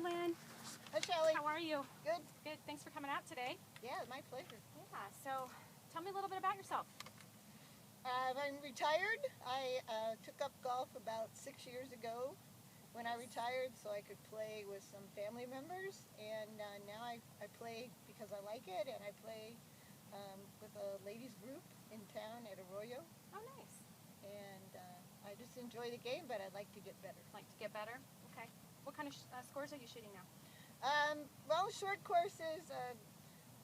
Lynn. Hi, Shelly. How are you? Good. Good. Thanks for coming out today. Yeah, my pleasure. Yeah. So, tell me a little bit about yourself. I'm retired. I took up golf about 6 years ago when I retired so I could play with some family members. And now I play because I like it, and I play with a ladies group in town at Arroyo. Oh, nice. And I just enjoy the game, but I'd like to get better. Like to get better? Okay. What kind of scores are you shooting now? Well, short courses,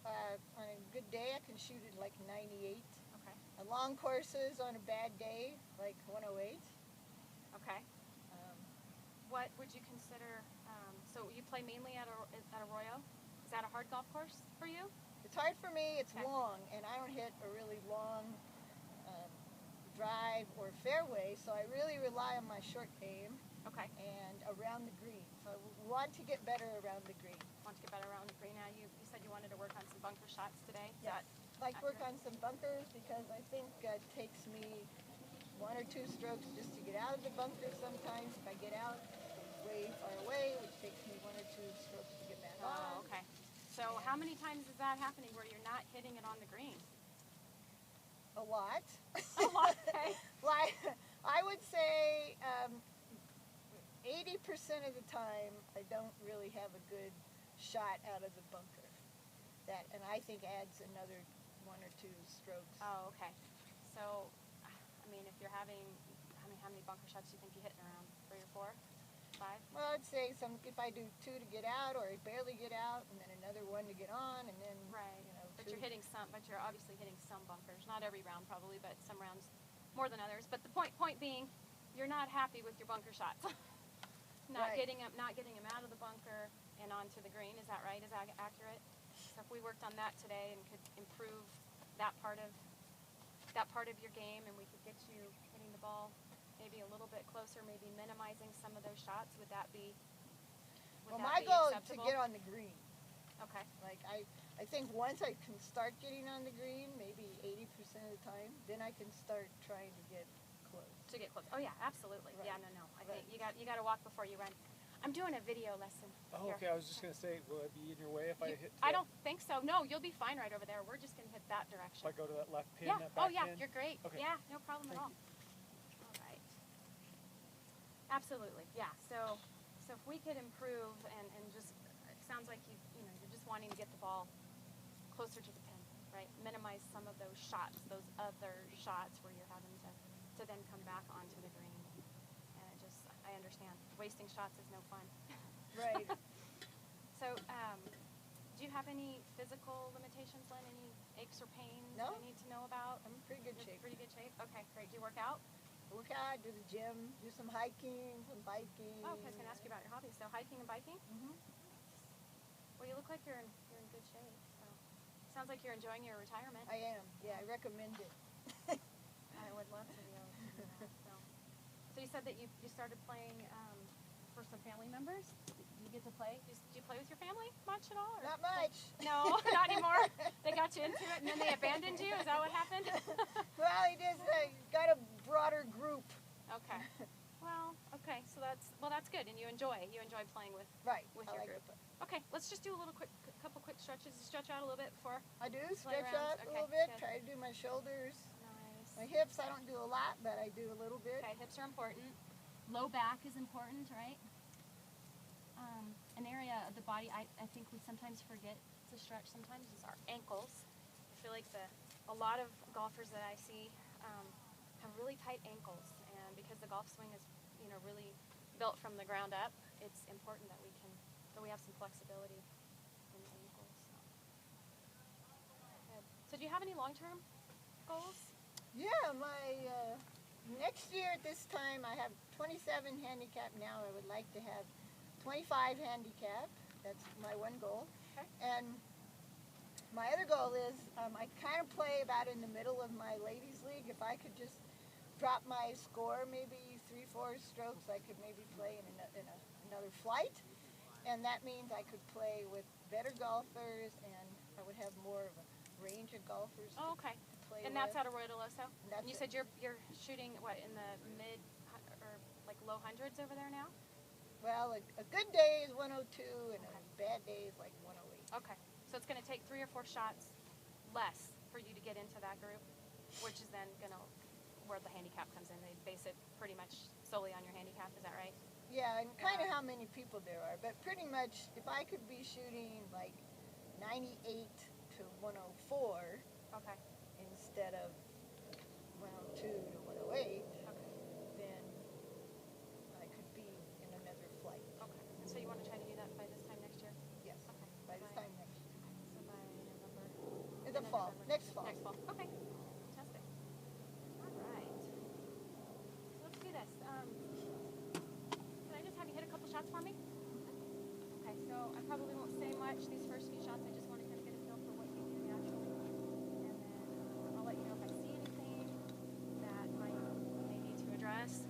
on a good day I can shoot at like 98. Okay. Long courses on a bad day, like 108. Okay. What would you consider, so you play mainly at Arroyo? Is that a hard golf course for you? It's hard for me, it's Okay. long, and I don't hit a really long drive or fairway, so I really rely on my short game. Okay. And around the green. So I want to get better around the green. Want to get better around the green now? You said you wanted to work on some bunker shots today? Yes. I'd like to work on some bunkers because I think it takes me 1 or 2 strokes just to get out of the bunker sometimes. If I get out way far away, which takes me 1 or 2 strokes to get back on. Oh, okay. So how many times is that happening where you're not hitting it on the green? A lot. A lot, okay. Like, I would say 80% of the time I don't really have a good shot out of the bunker. And I think adds another 1 or 2 strokes. Oh, okay. So, I mean, if you're having, how many bunker shots do you think you hit around? 3 or 4? 5? Well, I'd say if I do 2 to get out, or I barely get out, and then another 1 to get on, and then right. But 2. you're obviously hitting some bunkers. Not every round probably, but some rounds more than others. But the point being, you're not happy with your bunker shots. Not right. getting them out of the bunker and onto the green. Is that right? Is that accurate? So if we worked on that today and could improve that part of your game, and we could get you hitting the ball maybe a little bit closer, maybe minimizing some of those shots, would that be my goal is to acceptable? get on the green. Okay. Like I think once I can start getting on the green, maybe 80% of the time, then I can start trying to get close. To get close. Oh yeah, absolutely. Right. Yeah, no. I think you got to walk before you run. I'm doing a video lesson. Oh, here. okay. I was just gonna say, will it be in your way if I hit? I don't think so. No, you'll be fine right over there. We're just gonna hit that direction. If I go to that left pin, Yeah. that back Oh yeah, pin? you're great. Okay. Yeah, no problem at Thank all. All right. Absolutely. Yeah. So if we could improve and just, it sounds like you're just wanting to get the ball closer to the pin, right? Minimize some of those shots, those other shots where you're having to then come back onto the green. And I understand. Wasting shots is no fun. Right. So, do you have any physical limitations, Lynn? Any aches or pains No. I need to know about? I'm in pretty good shape. Pretty good shape? Okay, great. Do you work out? Work out, do the gym, do some hiking, some biking. Oh, okay, I was going to ask you about your hobbies. So, hiking and biking? Mm-hmm. Well, you look like you're in good shape. So, sounds like you're enjoying your retirement. I am. Yeah, I recommend it. I would love to be able to do that. So you said that you started playing for some family members. You get to play. Do you play with your family much at all? Or? Not much. No, not anymore. They got you into it and then they abandoned you. Is that what happened? Well, he just got a broader group. Okay. Well, okay. So that's good, and you enjoy playing with Right. with I your like group. it. Okay, let's just do a couple quick stretches. Stretch out a little bit before. I do Play stretch around. out a Okay, little bit. good. Try to do my shoulders. Nice. My hips, I don't do a lot, but I do a little bit. Okay, hips are important. Low back is important, right? An area of the body I think we sometimes forget to stretch sometimes is our ankles. I feel like a lot of golfers that I see have really tight ankles, and because the golf swing is really built from the ground up, it's important that we have some flexibility in the ankles. Good. So do you have any long-term goals? Yeah, my next year at this time I have 27 handicap now. I would like to have 25 handicap. That's my one goal. Okay. And my other goal is I kind of play about in the middle of my ladies league. If I could just drop my score maybe 3-4 strokes, I could maybe play in another flight. And that means I could play with better golfers, and I would have more of a range of golfers Oh, okay. to play And with. that's out of Arroyo del Oso? That's And you it. said you're shooting, what, in the mid or like low hundreds over there now? Well, a good day is 102, and a bad day is like 108. Okay. So it's going to take 3 or 4 shots less for you to get into that group, which is then going to where the handicap comes in. They base it pretty much solely on your handicap. Is that right? Yeah, and kind of how many people there are. But pretty much, if I could be shooting like 98 to 104 Okay. instead of 102 to 108, Okay. then I could be in another flight. Okay. And so you want to try to do that by this time next year? Yes, Okay. by this time next year. So by November. In the fall, November. next fall. Next fall. Okay. Fantastic. All right. So let's do this. Can I just have you hit a couple shots for me? Okay. So I probably won't say much these first few shots. I just want to kind of get a feel for what you do naturally, and then I'll let you know if I see anything that I may need to address.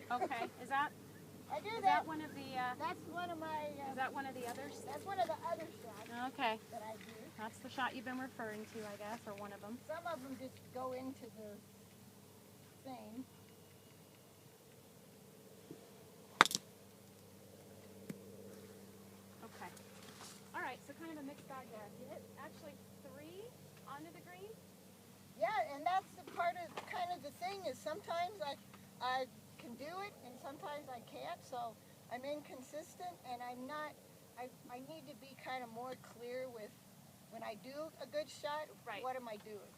Okay. Is that I do is that. that one of the That's one of my. is that one of the others? That's one of the other shots Okay. that I do. That's the shot you've been referring to, I guess, or one of them. Some of them just go into the thing. Okay. All right. So kind of a mixed bag there. You hit actually 3 onto the green. Yeah, and that's the part of kind of the thing is sometimes I can do it and sometimes I can't. So I'm inconsistent and I'm not. I need to be kind of more clear with when I do a good shot. Right. What am I doing?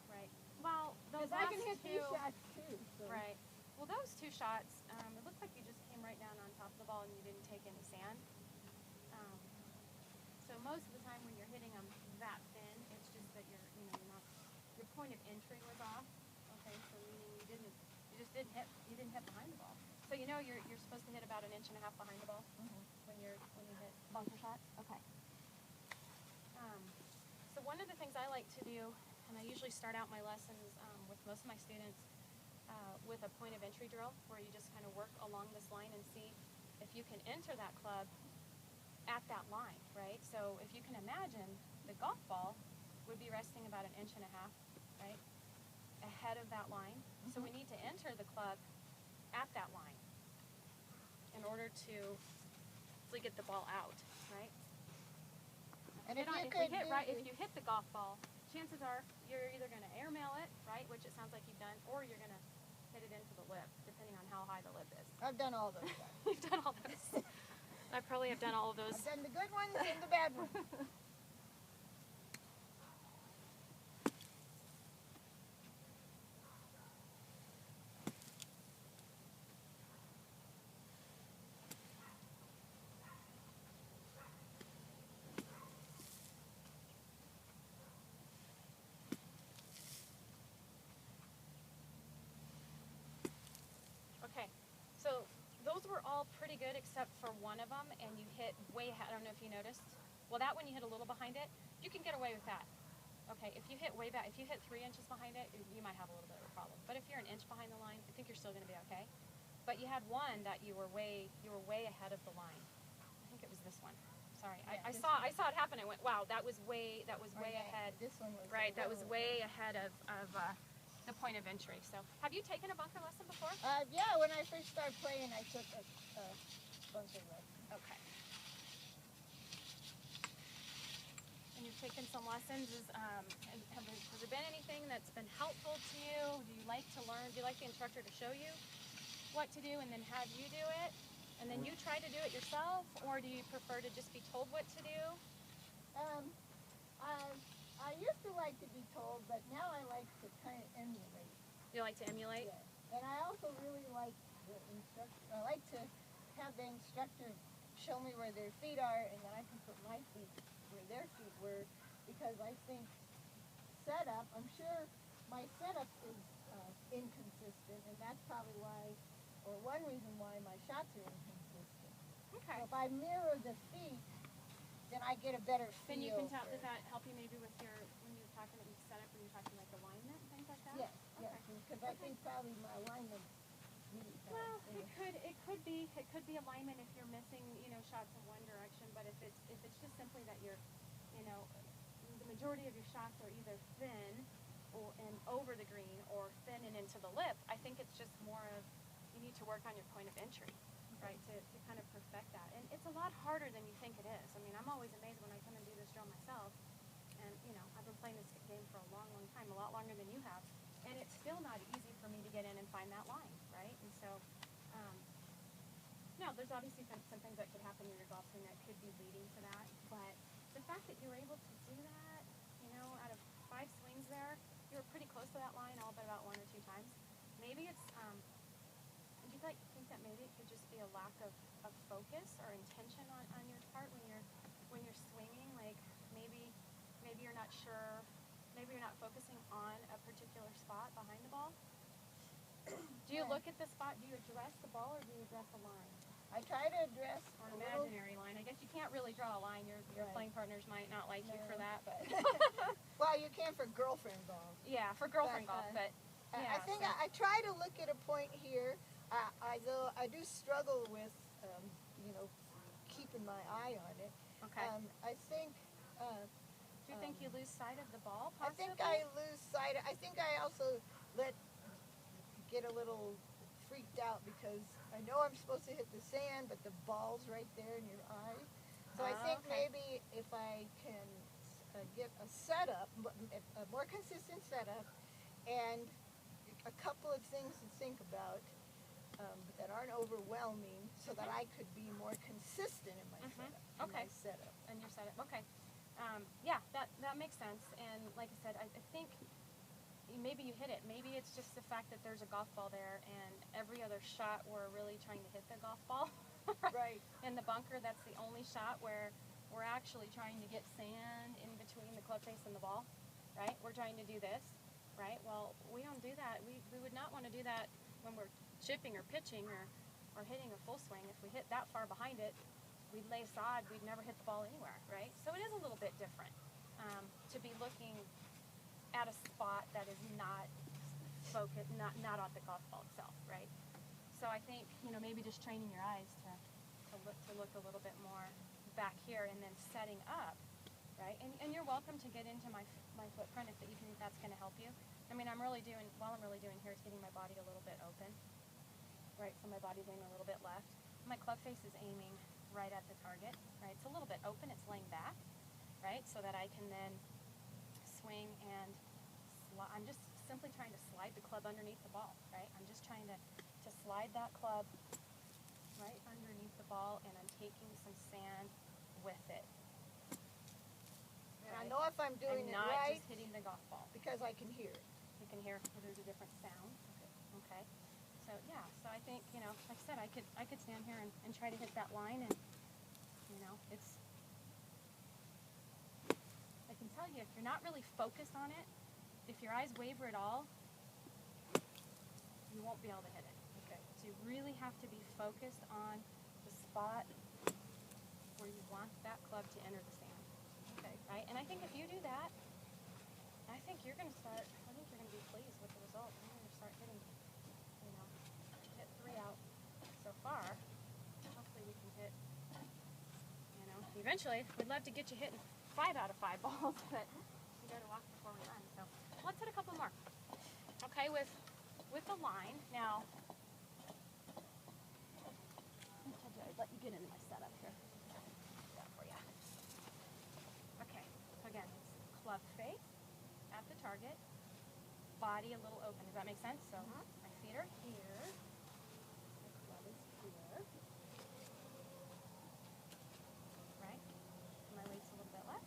Right. Well, those Because I last can hit two. these shots too. So. Right. Well, those 2 shots, it looks like you just came right down on top of the ball and you didn't take any sand. So most of the time when you're hitting them that thin, it's just that you're not, your point of entry was off. Okay, so meaning you just didn't hit behind the ball. So you're supposed to hit about 1.5 inches behind the ball when you hit bunker shots. Okay. So one of the things I like to do, and I usually start out my lessons with most of my students with a point of entry drill, where you just kind of work along this line and see if you can enter that club at that line, right? So if you can imagine, the golf ball would be resting about 1.5 inches, right, ahead of that line. So we need to enter the club at that line in order to hopefully get the ball out, right? And if you If you hit the golf ball, chances are you're either going to airmail it, right, which it sounds like you've done, or you're going to hit it into the lip, depending on how high the lip is. I've done all those shots. You've done all those. I probably have done all of those. I've done the good ones and the bad ones. Okay, so those were all pretty good except for one of them, and you hit way ahead. I don't know if you noticed. Well, that one you hit a little behind it. You can get away with that. Okay, if you hit way back, if you hit 3 inches behind it, you might have a little bit of a problem. But if you're 1 inch behind the line, I think you're still going to be okay. But you had one that you were way ahead of the line. I think it was this one. Sorry, Yeah, I this saw it happen. I went, wow, that was way Yeah, ahead. This one was Right, that was little- way ahead of the point of entry. So, have you taken a bunker lesson before? Yeah, when I first started playing, I took a bunker lesson. Okay. And you've taken some lessons. Has there been anything that's been helpful to you? Do you like to learn? Do you like the instructor to show you what to do and then have you do it? And then you try to do it yourself? Or do you prefer to just be told what to do? I used to like to be told, but now I like to kind of emulate. You like to emulate? Yeah. And I also really like the instructor. I like to have the instructor show me where their feet are, and then I can put my feet where their feet were, because I think setup, I'm sure my setup is inconsistent, and that's probably why, or one reason why my shots are inconsistent. Okay. So if I mirror the feet, then I get a better feel. Then you can tell. for Does that help you maybe with your when you're talking about your setup, when you're talking like alignment and things like that? Yes, Okay. yes, because I think probably my alignment. Well, it could be alignment if you're missing, you know, shots in one direction. But if it's just simply that you're, you know, the majority of your shots are either thin or and over the green or thin and into the lip, I think it's just more of you need to work on your point of entry, right? To kind of perfect that. And it's a lot harder than you think it is. I mean, I'm always amazed when I come and do this drill myself. And you know, I've been playing this game for a long, long time, a lot longer than you have. And it's still not easy for me to get in and find that line, right? And so, no, there's obviously some things that could happen in your golf swing that could be leading to that. But the fact that you're able to do that, you know, out of 5 swings there, you were pretty close to that line, all but about 1 or 2 times. Maybe it's, do you think that maybe it could just be a lack of focus or intention on your part when you're swinging? Like maybe you're not sure. Maybe you're not focusing on a particular spot behind the ball. Do you look at the spot? Do you address the ball or do you address the line? I try to address Or a an little. imaginary line? I guess you can't really draw a line. Your Right. playing partners might not like you for No. that, but Well, you can for girlfriend golf. yeah, for girlfriend But, golf. But I yeah, think so- I try to look at a point here. Though I do struggle with, you know, keeping my eye on it. okay. I think. Do you think you lose sight of the ball? I Possibly? think I lose sight. I think I also get a little freaked out because I know I'm supposed to hit the sand, but the ball's right there in your eye. So I think Okay. maybe if I can get a setup, a more consistent setup, and a couple of things to think about that aren't overwhelming, so that I could be more consistent in my Mhm. setup. in Okay. my setup. And your setup. Okay. Yeah, that makes sense. And like I said, I think maybe you hit it. Maybe it's just the fact that there's a golf ball there, and every other shot we're really trying to hit the golf ball. Right. In the bunker, that's the only shot where we're actually trying to get sand in between the club face and the ball, right? We're trying to do this, right? Well, we don't do that. We would not want to do that when we're chipping or pitching or hitting a full swing. If we hit that far behind it, we'd lay sod, we'd never hit the ball anywhere, right? So it is a little bit different to be looking at a spot that is not focused, not on the golf ball itself, right? So I think, you know, maybe just training your eyes to look a little bit more back here and then setting up, right? And you're welcome to get into my footprint if you think that's going to help you. I mean, all I'm really doing here is getting my body a little bit open, right? So my body's aiming a little bit left. My club face is aiming right at the target, right? It's a little bit open, it's laying back, right? So that I can then swing and I'm just simply trying to slide the club underneath the ball, right? I'm just trying to slide that club right underneath the ball, and I'm taking some sand with it. And I know if I'm doing I'm it not right just hitting the golf ball. because I can hear it. You can hear there's a different sound. Okay. So yeah, so I think, you know, like I said, I could stand here and try to hit that line, and you know, I can tell you if you're not really focused on it, if your eyes waver at all, you won't be able to hit it. Okay. So you really have to be focused on the spot where you want that club to enter the sand. Okay. Right? And I think if you do that, I think you're going to be pleased with the result. You're going to start hitting, you know, hit 3 out so far. Hopefully we can hit, you know, eventually we'd love to get you hitting 5 out of 5 balls, but we got to walk before we run. So let's hit a couple more. Okay, with the line. Now, I'd let you get into my setup here. That for you. Okay, so again, it's club face at the target, body a little open. Does that make sense? So my feet are here, my club is here, right? My weight's a little bit left,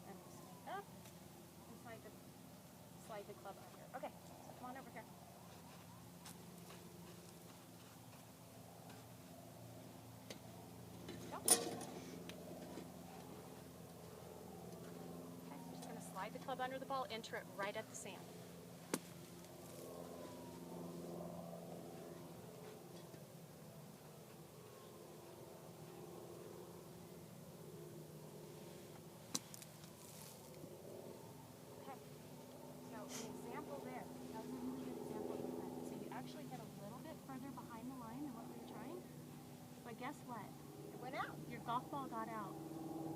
and swing up, and slide the club under. Okay, so come on over here. Go. slide the club under the ball, enter it right at the sand. Okay, so an example there. That was a really good example of that. So you actually hit a little bit further behind the line than what we were trying. But guess what? It went out. Your golf ball got out,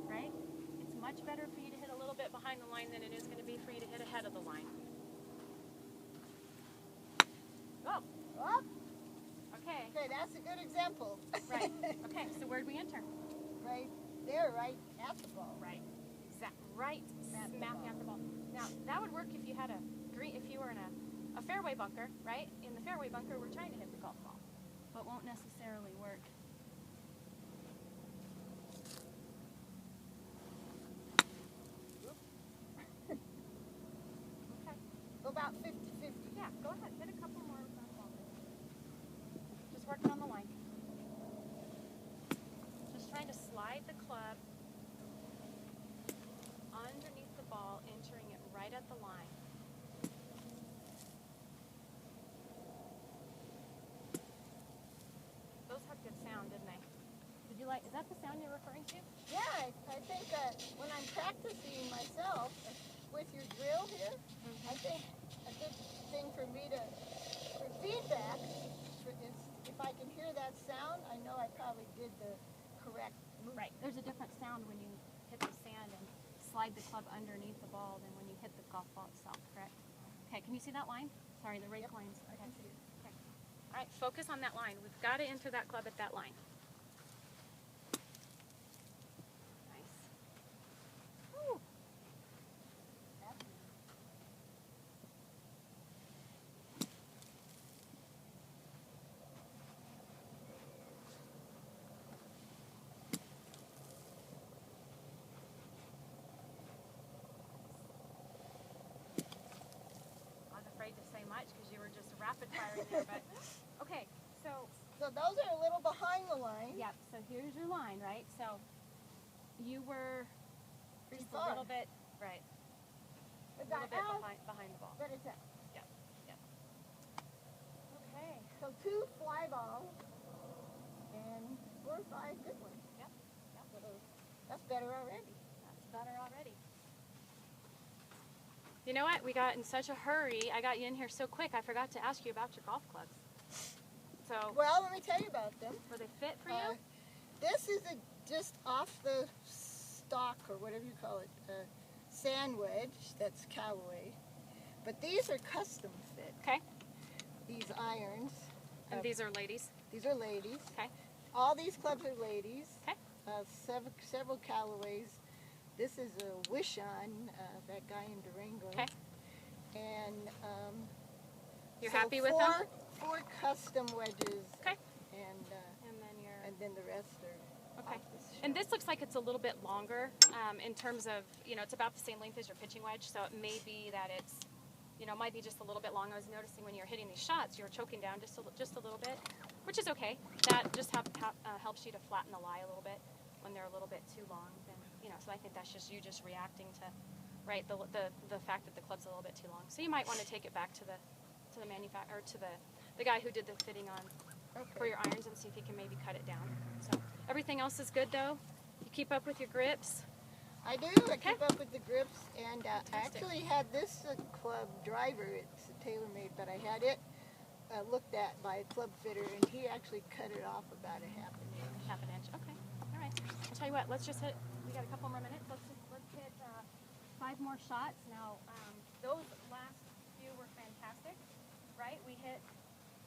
right? It's much better for you to hit a little bit behind the line than it is going to be for you to hit ahead of the line. Go. Oh, Okay. okay, that's a good example. Right. Okay, so where'd we enter? Right there, right at the ball. Right. Right. At the Smack ball. at the ball. Now, that would work if you had a green, if you were in a fairway bunker, right? In the fairway bunker, we're trying to hit the golf ball, but won't necessarily work. Okay. About 50-50. Yeah, go ahead. Hit a couple more with that ball. Just working on the line. Just trying to slide the club underneath the ball, entering it right at the line. Those had good sound, didn't they? Did you like, is that the sound you're referring to? Yeah, I think when I'm practicing myself with your drill here, I think a good thing for me to, for feedback, is if I can hear that sound, I know I probably did the correct move. Right. There's a different sound when you hit the sand and slide the club underneath the ball than when you hit the golf ball itself, correct? Okay, can you see that line? Sorry, the rake Yep, lines. I can see it. Okay. All right, focus on that line. We've got to enter that club at that line. Nice. Woo. I was afraid to say much because you were just rapid firing there, but okay. So those are a little behind the line. Yeah, so here's your line, right? So you were Pretty just a far. little bit, right, But a little bit out, behind the ball. but it's out. Okay. So 2 fly balls and 4 or 5 good ones. Yep. So that's better already. That's better already. You know what? We got in such a hurry. I got you in here so quick, I forgot to ask you about your golf clubs. So, Well, let me tell you about them. were they fit for you? This is just off the stock, or whatever you call it, sand wedge. That's Callaway. But these are custom fit. Okay. These irons. And these are ladies. These are ladies. Okay. All these clubs are ladies. Okay. Several Callaways. This is a Wish-On, that guy in Durango. Okay. And You're so happy with them? 4 custom wedges. Okay. And And then then the rest are okay. off the shelf. And this looks like it's a little bit longer in terms of, it's about the same length as your pitching wedge, so it may be that it's, might be just a little bit long. I was noticing when you're hitting these shots, you're choking down just a little bit, which is okay. That just helps you to flatten the lie a little bit when they're a little bit too long. Then, so I think that's just you just reacting to, right, the fact that the club's a little bit too long. So you might want to take it back to the manufacturer, or to the guy who did the fitting on for your irons, and see if he can maybe cut it down. So everything else is good though. You keep up with your grips. I do. I keep up with the grips, and I actually had this club driver. It's tailor-made, but I had it looked at by a club fitter, and he actually cut it off about a half an inch. Half an inch. Okay. All right. I'll tell you what. Let's just hit. We got a couple more minutes. Let's hit 5 more shots. Now, those last few were fantastic, right? We hit.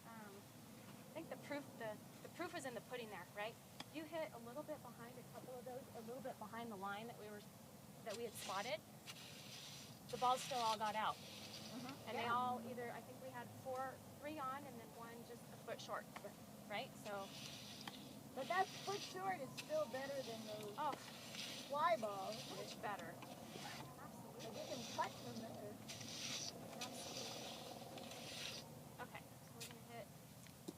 I think the proof is in the pudding there, right? You hit a little bit behind a couple of those, a little bit behind the line that we had spotted. The balls still all got out, and they all either. I think we had 3 on, and then 1 just a foot short, right? So. But that foot short is still better than those Oh, fly balls. much better. But you can cut them better. Okay, so we're going to hit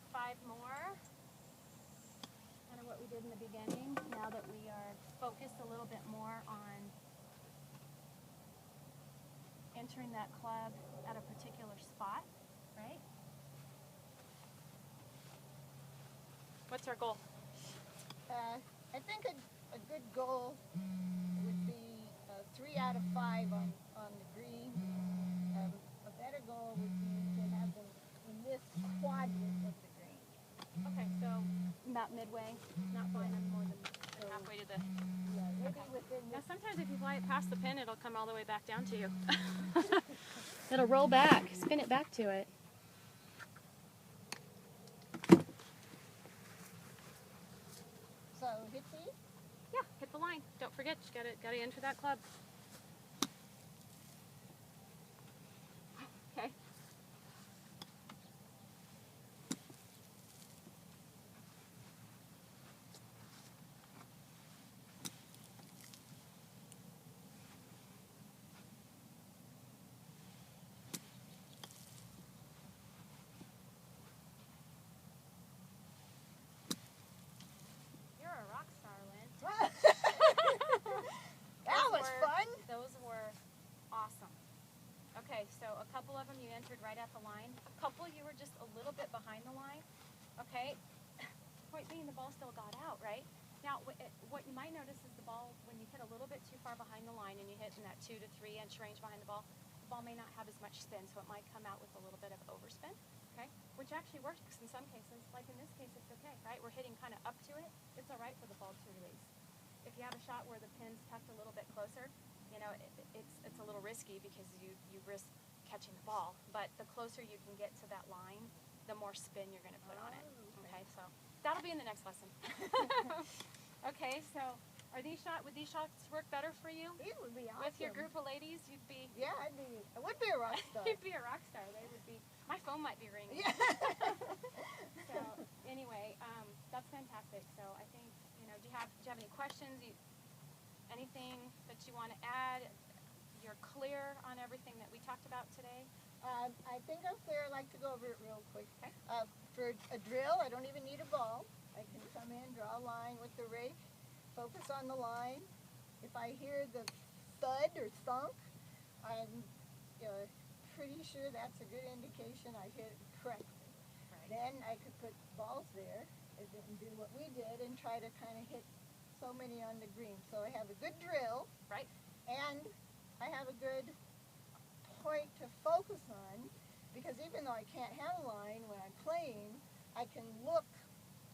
5 more. Kind of what we did in the beginning. Now that we are focused a little bit more on entering that club at a particular spot, right? What's our goal? I think a good goal would be 3 out of 5 on the green. A better goal would be to have them in this quadrant of the green. Okay, so about midway, not flying them more than halfway to the... Yeah, maybe within Now this. sometimes if you fly it past the pin, it'll come all the way back down to you. It'll roll back, spin it back to it. So hit these. Yeah, hit the line. Don't forget, you gotta enter that club. Okay. You're a rock star, Lynn. That was fun. Those were awesome. Okay, so a couple of them you entered right at the line. A couple you were just a little bit behind the line. Okay, point being the ball still got out, right? Now, what you might notice is the ball, when you hit a little bit too far behind the line and you hit in that 2 to 3 inch range behind the ball may not have as much spin, so it might come out with a little bit of overspin, okay? Which actually works in some cases. Like in this case, it's okay, right? We're hitting kind of up to it. It's all right for the ball to release. If you have a shot where the pin's tucked a little bit closer, you know, it's a little risky because you risk catching the ball. But the closer you can get to that line, the more spin you're going to put on it. Okay, so that'll be in the next lesson. Okay, so would these shots work better for you? These would be awesome. With your group of ladies, you'd be... Yeah, I would be a rock star. You'd be a rock star. They would be... My phone might be ringing. Yeah. So anyway, that's fantastic. So I think, you know, do you have any questions? Anything that you want to add? You're clear on everything that we talked about today? I think I'm clear. I'd like to go over it real quick. Okay. For a drill, I don't even need a ball. I can come in, draw a line with the rake, focus on the line. If I hear the thud or thunk, I'm pretty sure that's a good indication I hit it correctly. Right. Then I could put balls there and do what we did and try to kind of hit so many on the green. So I have a good drill. Right. And I have a good point to focus on, because even though I can't have a line when I'm playing, I can look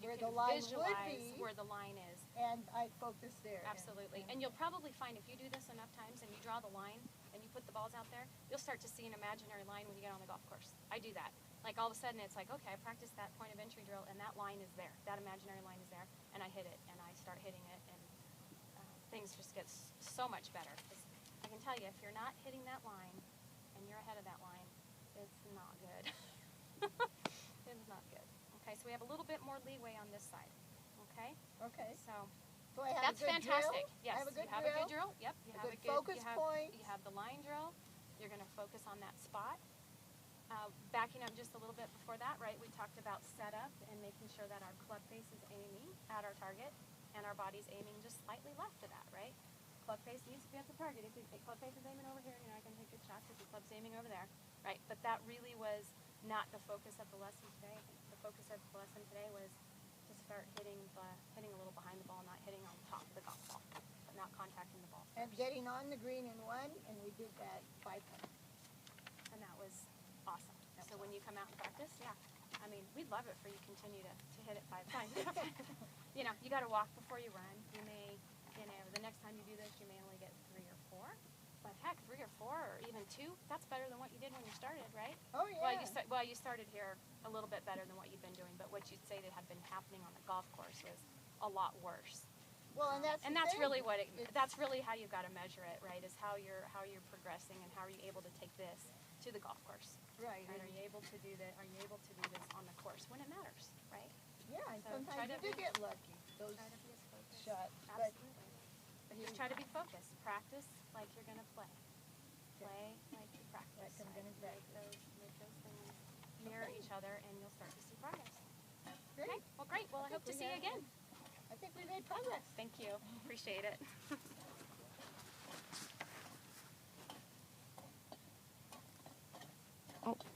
where the line would be, where the line is. and I focus there. Absolutely. And you'll probably find if you do this enough times and you draw the line and you put the balls out there, you'll start to see an imaginary line when you get on the golf course. I do that. Like all of a sudden it's like, okay, I practiced that point of entry drill and that line is there. That imaginary line is there. And I hit it and I start hitting it and things just get so much better. 'Cause I can tell you, if you're not hitting that line and you're ahead of that line, it's not good. It's not good. Okay, so we have a little bit more leeway on this side. Okay? Okay. So So I have that's a good fantastic. drill. Yes, I have a good you have drill. a good drill. Yep, you A have good a good focus point. You have the line drill. You're going to focus on that spot. Backing up just a little bit before that, right? We talked about setup and making sure that our club face is aiming at our target and our body's aiming just slightly left of that, right? Club face needs to be at the target. If the club face is aiming over here, you're not going to take good shots if your club's aiming over there, right? But that really was not the focus of the lesson today. I think the focus of the lesson today was to start hitting a little behind the ball, not hitting on top of the golf ball, but not contacting the ball And first. getting on the green in one, and we did that 5 times. And that was awesome. So when you come out and practice, yeah, I mean, we'd love it for you to continue to hit it 5 times. You know, you got to walk before you run. You may, the next time you do this, you may only get 3 or 4. But heck, 3 or 4 or even 2, that's better than what you did when you started, right? Oh, yeah. Well, you started here a little bit better than what you've been doing, but what you'd say that had been happening on the golf course was a lot worse. Well, and that's the that's thing. really what It's- that's really how you've got to measure it, right? Is how you're progressing and how are you able to take this to the golf course? Right. Right? Are you able to do that? Are you able to do this on the course when it matters, right? Yeah, and So try sometimes to you do be- get lucky, those Try to be as focused. shots. But Absolutely. But just try to be focused. Practice like you're gonna play. Play like you practice. Like I'm gonna Make those things mirror each other, and you'll start to see progress. great. Okay. Well, great. Well, I hope to see you again. I think we made progress. Thank you. Appreciate it. Oh.